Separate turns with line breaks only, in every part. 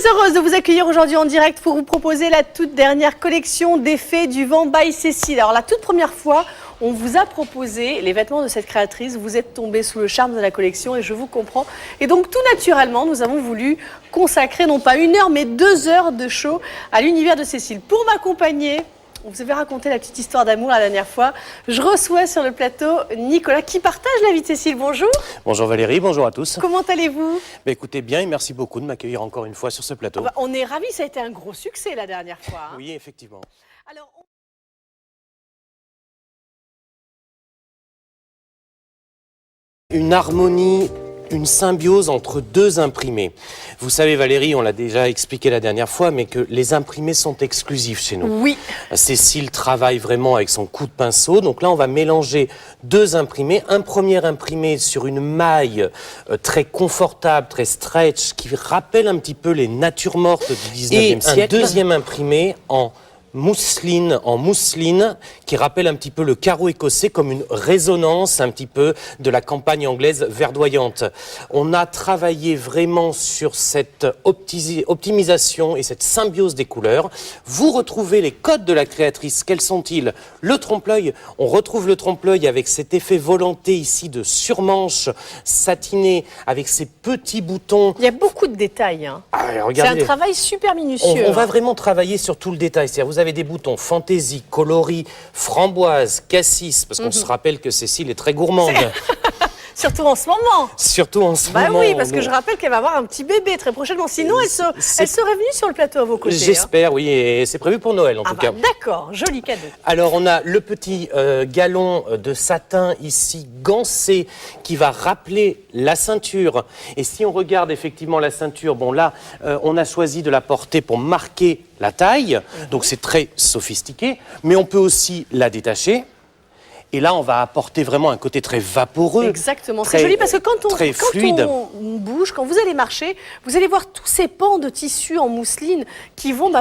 très heureuse de vous accueillir aujourd'hui en direct pour vous proposer la toute dernière collection des Fées du Vent by Cécile. Alors la toute première fois, on vous a proposé les vêtements de cette créatrice, vous êtes tombé sous le charme de la collection et je vous comprends. Et donc tout naturellement, nous avons voulu consacrer non pas 1 heure mais 2 heures de show à l'univers de Cécile. Pour m'accompagner, on vous avait raconté la petite histoire d'amour la dernière fois. Je reçois sur le plateau Nicolas qui partage la vie de Cécile. Bonjour.
Bonjour Valérie, bonjour à tous.
Comment allez-vous?
Écoutez bien et merci beaucoup de m'accueillir encore une fois sur ce plateau.
On est ravis, ça a été un gros succès la dernière fois. Hein.
Oui, effectivement.
Alors,
Une harmonie, une symbiose entre 2 imprimés. Vous savez Valérie, on l'a déjà expliqué la dernière fois, mais que les imprimés sont exclusifs chez nous.
Oui.
Cécile travaille vraiment avec son coup de pinceau. Donc là, on va mélanger 2 imprimés. Un premier imprimé sur une maille très confortable, très stretch, qui rappelle un petit peu les natures mortes du 19e siècle. Un deuxième imprimé en mousseline, qui rappelle un petit peu le carreau écossais comme une résonance un petit peu de la campagne anglaise verdoyante. On a travaillé vraiment sur cette optimisation et cette symbiose des couleurs. Vous retrouvez les codes de la créatrice. Quels sont-ils? Le trompe-l'œil. On retrouve le trompe-l'œil avec cet effet volanté ici de surmanche satiné avec ces petits boutons.
Il y a beaucoup de détails. Hein. C'est un travail super minutieux.
On va vraiment travailler sur tout le détail. C'est-à-dire, vous avez des boutons fantaisie, coloris, framboise, cassis, parce qu'on se rappelle que Cécile est très gourmande.
Surtout en ce moment.
Surtout en ce moment.
Bah oui, parce que je rappelle qu'elle va avoir un petit bébé très prochainement. Sinon, elle serait venue sur le plateau à vos côtés.
J'espère, oui, et c'est prévu pour Noël en tout cas.
D'accord, joli cadeau.
Alors, on a le petit galon de satin ici, gancé, qui va rappeler la ceinture. Et si on regarde effectivement la ceinture, bon là, on a choisi de la porter pour marquer la taille. Donc, c'est très sophistiqué. Mais on peut aussi la détacher. Et là, on va apporter vraiment un côté très vaporeux.
Exactement, c'est joli parce que quand on bouge, quand vous allez marcher, vous allez voir tous ces pans de tissu en mousseline qui vont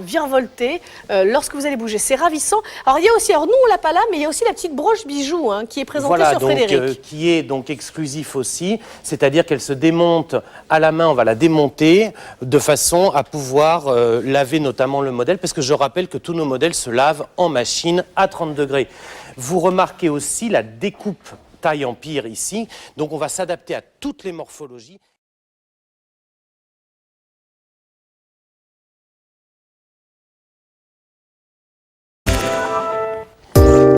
virevolter lorsque vous allez bouger. C'est ravissant. Alors, il y a aussi, alors nous, on l'a pas là, mais il y a aussi la petite broche bijou qui est présentée sur Frédéric.
Qui est donc exclusif aussi, c'est-à-dire qu'elle se démonte à la main, on va la démonter de façon à pouvoir laver notamment le modèle, parce que je rappelle que tous nos modèles se lavent en machine à 30 degrés. Vous remarquez aussi la découpe taille empire ici, donc on va s'adapter à toutes les morphologies.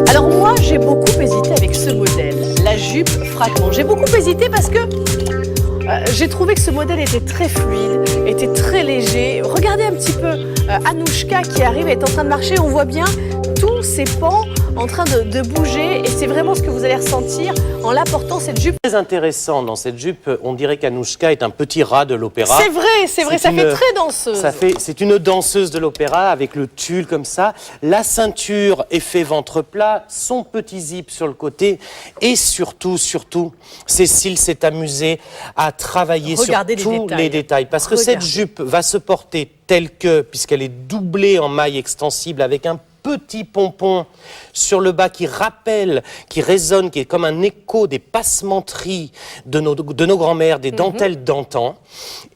Alors moi, j'ai beaucoup hésité avec ce modèle, la jupe fragment. J'ai beaucoup hésité parce que j'ai trouvé que ce modèle était très fluide, était très léger. Regardez un petit peu Anouchka qui arrive, elle est en train de marcher, on voit bien tous ces pans en train de bouger et c'est vraiment ce que vous allez ressentir en la portant cette jupe.
Très intéressant dans cette jupe, on dirait qu'Anouchka est un petit rat de l'opéra.
C'est vrai, ça fait très danseuse.
C'est une danseuse de l'opéra avec le tulle comme ça, la ceinture effet ventre plat, son petit zip sur le côté et surtout, Cécile s'est amusée à travailler sur tous les détails parce que cette jupe va se porter telle que, puisqu'elle est doublée en maille extensible avec un petit pompon sur le bas qui rappelle, qui résonne, qui est comme un écho des passementeries de nos grands-mères, des dentelles d'antan.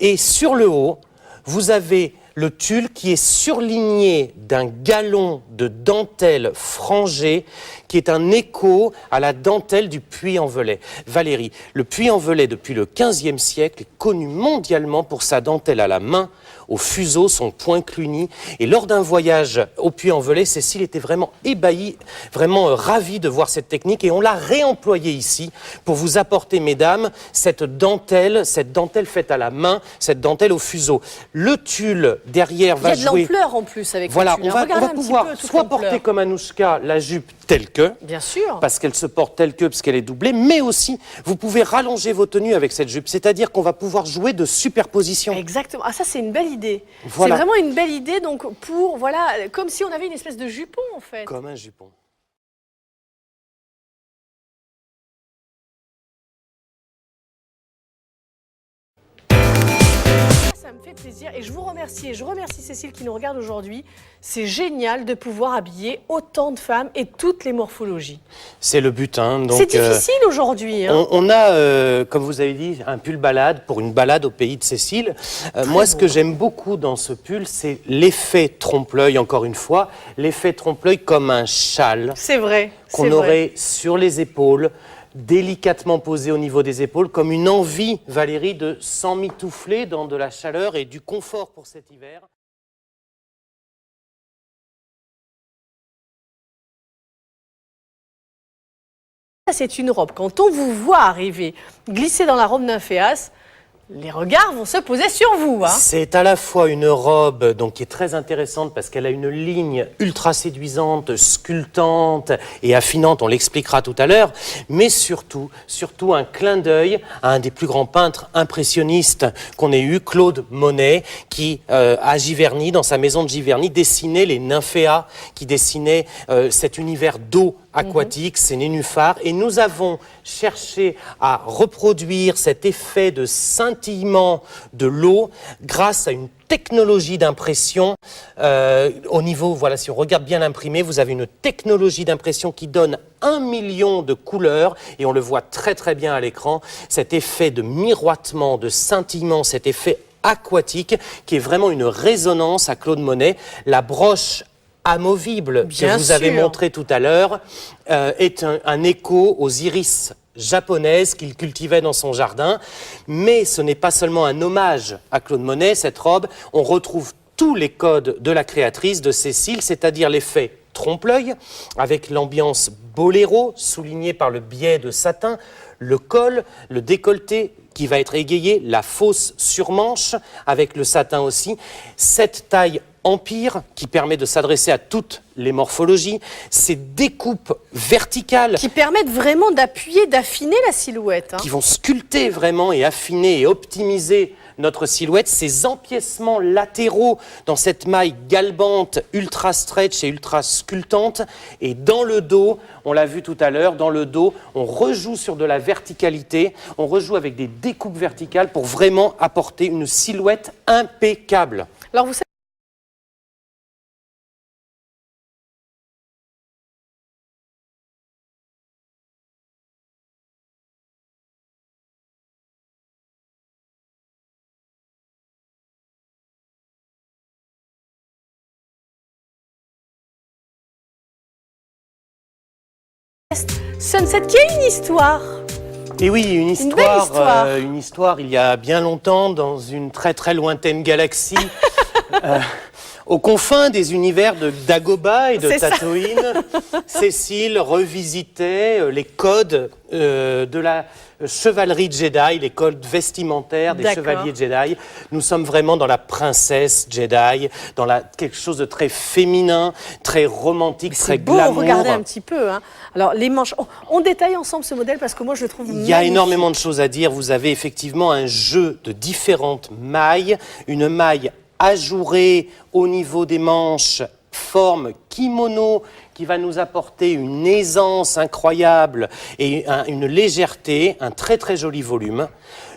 Et sur le haut, vous avez le tulle qui est surligné d'un galon de dentelle frangée qui est un écho à la dentelle du Puy-en-Velay. Valérie, le Puy-en-Velay depuis le XVe siècle est connu mondialement pour sa dentelle à la main, au fuseau, son point Cluny. Et lors d'un voyage au Puy-en-Velay, Cécile était vraiment ébahie, vraiment ravie de voir cette technique. Et on l'a réemployée ici pour vous apporter, mesdames, cette dentelle faite à la main, cette dentelle au fuseau. Le tulle derrière va jouer...
Il y a de l'ampleur en plus avec
voilà,
le tulle.
On va pouvoir soit porter comme Anouchka la jupe telle que,
bien sûr,
parce qu'elle se porte telle que, parce qu'elle est doublée, mais aussi, vous pouvez rallonger vos tenues avec cette jupe. C'est-à-dire qu'on va pouvoir jouer de superposition.
Exactement. Ah, ça, c'est une belle idée.
Voilà.
C'est vraiment une belle idée, donc pour, voilà, comme si on avait une espèce de jupon, en fait.
Comme un jupon.
Ça me fait plaisir et je vous remercie. Et je remercie Cécile qui nous regarde aujourd'hui. C'est génial de pouvoir habiller autant de femmes et toutes les morphologies.
C'est le but. Hein,
c'est difficile aujourd'hui. Hein.
On a, comme vous avez dit, un pull balade pour une balade au pays de Cécile. Moi, ce que j'aime beaucoup dans ce pull, c'est l'effet trompe-l'œil, encore une fois. L'effet trompe-l'œil comme un châle.
C'est vrai.
Qu'on aurait sur les épaules, délicatement posé au niveau des épaules, comme une envie, Valérie, de s'emmitoufler dans de la chaleur et du confort pour cet hiver.
C'est une robe. Quand on vous voit arriver, glisser dans la robe nymphéas, les regards vont se poser sur vous. Hein.
C'est à la fois une robe donc, qui est très intéressante parce qu'elle a une ligne ultra séduisante, sculptante et affinante, on l'expliquera tout à l'heure, mais surtout un clin d'œil à un des plus grands peintres impressionnistes qu'on ait eu, Claude Monet, qui à Giverny, dans sa maison de Giverny, dessinait les nymphéas, qui dessinait cet univers d'eau aquatique, ces nénuphars, et nous avons cherché à reproduire cet effet de scintillement de l'eau grâce à une technologie d'impression au niveau, voilà, si on regarde bien l'imprimé, vous avez une technologie d'impression qui donne 1 million de couleurs et on le voit très très bien à l'écran, cet effet de miroitement, de scintillement, cet effet aquatique qui est vraiment une résonance à Claude Monet. La broche amovible que vous avez montré tout à l'heure est un écho aux iris japonaises qu'il cultivait dans son jardin. Mais ce n'est pas seulement un hommage à Claude Monet, cette robe. On retrouve tous les codes de la créatrice de Cécile, c'est-à-dire l'effet trompe-l'œil, avec l'ambiance boléro, soulignée par le biais de satin, le col, le décolleté qui va être égayé, la fausse surmanche, avec le satin aussi, cette taille empire qui permet de s'adresser à toutes les morphologies, ces découpes verticales
qui permettent vraiment d'appuyer, d'affiner la silhouette. Hein.
Qui vont sculpter vraiment et affiner et optimiser notre silhouette, ces empiècements latéraux dans cette maille galbante, ultra stretch et ultra sculptante. Et dans le dos, on l'a vu tout à l'heure, dans le dos, on rejoue sur de la verticalité, on rejoue avec des découpes verticales pour vraiment apporter une silhouette impeccable.
Alors vous savez, Sunset qui a une histoire.
Et oui, une
belle histoire.
Une histoire il y a bien longtemps, dans une très très lointaine galaxie, aux confins des univers de Dagobah et de Tatooine, Cécile revisitait les codes de la chevalerie Jedi, les codes vestimentaires des chevaliers Jedi. Nous sommes vraiment dans la princesse Jedi, dans quelque chose de très féminin, très romantique, très glamour.
C'est beau, regardez un petit peu. Hein. Alors, les manches, on détaille ensemble ce modèle parce que moi, je le trouve magnifique.
Il y a énormément de choses à dire. Vous avez effectivement un jeu de différentes mailles, une maille ajourée au niveau des manches, forme kimono, qui va nous apporter une aisance incroyable et une légèreté, un très très joli volume.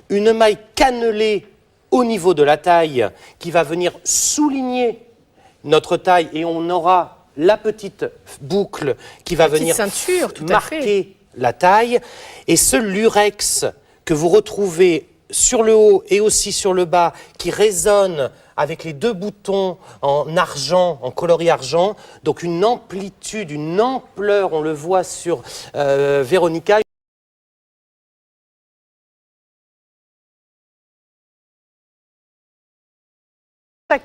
Une maille cannelée au niveau de la taille qui va venir souligner notre taille et on aura la petite boucle qui va venir
ceinture,
marquer la taille. Et ce lurex que vous retrouvez sur le haut et aussi sur le bas qui résonne avec les deux boutons en argent, en coloris argent, donc une amplitude, une ampleur, on le voit sur Véronica.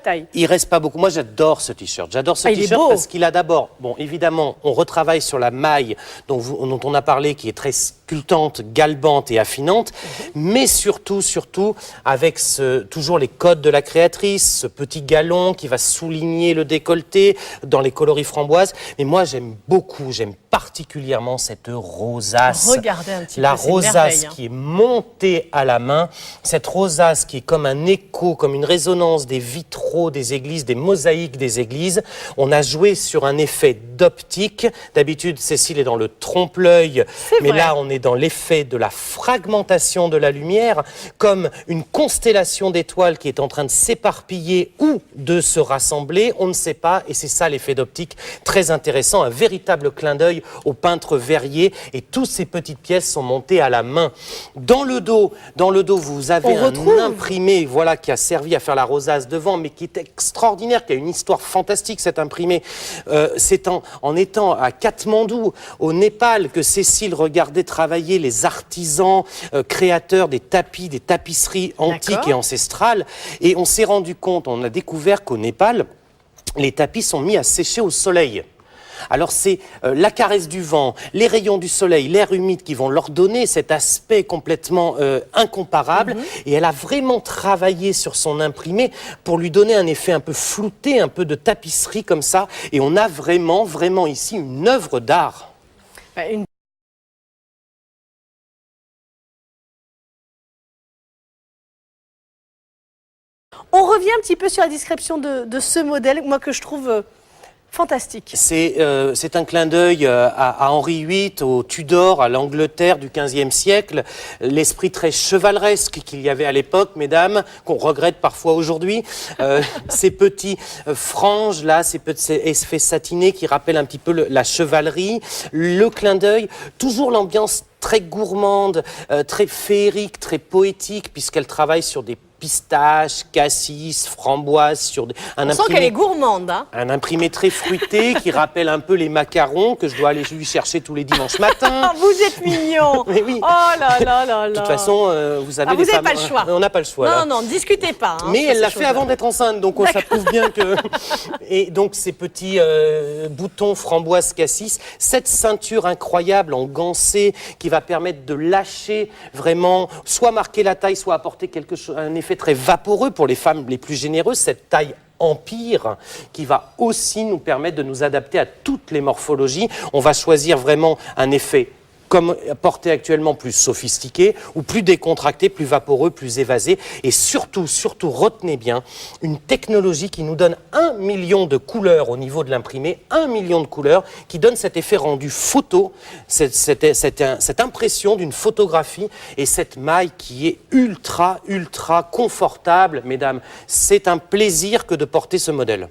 Taille.
Il reste pas beaucoup. Moi, j'adore ce t-shirt. J'adore ce t-shirt parce qu'il a d'abord, bon, évidemment, on retravaille sur la maille dont on a parlé, qui est très sculptante, galbante et affinante, mais surtout, avec toujours les codes de la créatrice, ce petit galon qui va souligner le décolleté dans les coloris framboises. Mais moi, j'aime particulièrement cette rosace.
Regardez un petit peu,
la rosace qui est montée à la main, cette rosace qui est comme un écho, comme une résonance des vitres vitraux des églises, des mosaïques des églises. On a joué sur un effet d'optique. D'habitude, Cécile est dans le trompe-l'œil, mais
vrai.
là, on est dans l'effet de la fragmentation de la lumière, comme une constellation d'étoiles qui est en train de s'éparpiller ou de se rassembler, on ne sait pas, et c'est ça l'effet d'optique, très intéressant, un véritable clin d'œil au peintre verrier, et toutes ces petites pièces sont montées à la main. Dans le dos, vous avez un imprimé, voilà, qui a servi à faire la rosace devant, mais qui est extraordinaire, qui a une histoire fantastique, cet imprimé. C'est en étant à Katmandou, au Népal, que Cécile regardait travailler les artisans créateurs des tapis, des tapisseries antiques et ancestrales. Et on s'est rendu compte, on a découvert qu'au Népal, les tapis sont mis à sécher au soleil. Alors c'est la caresse du vent, les rayons du soleil, l'air humide qui vont leur donner cet aspect complètement incomparable. Et elle a vraiment travaillé sur son imprimé pour lui donner un effet un peu flouté, un peu de tapisserie comme ça. Et on a vraiment, vraiment ici une œuvre d'art.
On revient un petit peu sur la description de ce modèle, moi que je trouve fantastique.
C'est un clin d'œil à Henri VIII, aux Tudors, à l'Angleterre du XVe siècle, l'esprit très chevaleresque qu'il y avait à l'époque, mesdames, qu'on regrette parfois aujourd'hui. Ces petits franges là, ces effets satinés qui rappellent un petit peu la chevalerie, le clin d'œil, toujours l'ambiance très gourmande, très féerique, très poétique, puisqu'elle travaille sur des pistaches, cassis, framboises, sur
on sent qu'elle est gourmande. Hein.
Un imprimé très fruité qui rappelle un peu les macarons que je dois aller lui chercher tous les dimanches matins.
Vous êtes mignon.
Mais oui.
Oh là là là là.
De toute façon, vous savez,
vous n'avez pas le choix.
On n'a pas le choix.
Non, discutez pas. Hein,
mais elle l'a fait avant d'être enceinte, donc ça prouve bien que... Et donc ces petits boutons framboise cassis, cette ceinture incroyable en gancé qui va permettre de lâcher vraiment, soit marquer la taille, soit apporter un effet très vaporeux pour les femmes les plus généreuses, cette taille empire qui va aussi nous permettre de nous adapter à toutes les morphologies. On va choisir vraiment un effet comme porté actuellement, plus sophistiqué ou plus décontracté, plus vaporeux, plus évasé. Et surtout, retenez bien, une technologie qui nous donne 1 million de couleurs au niveau de l'imprimé, 1 million de couleurs, qui donne cet effet rendu photo, cette impression d'une photographie et cette maille qui est ultra confortable, mesdames. C'est un plaisir que de porter ce modèle.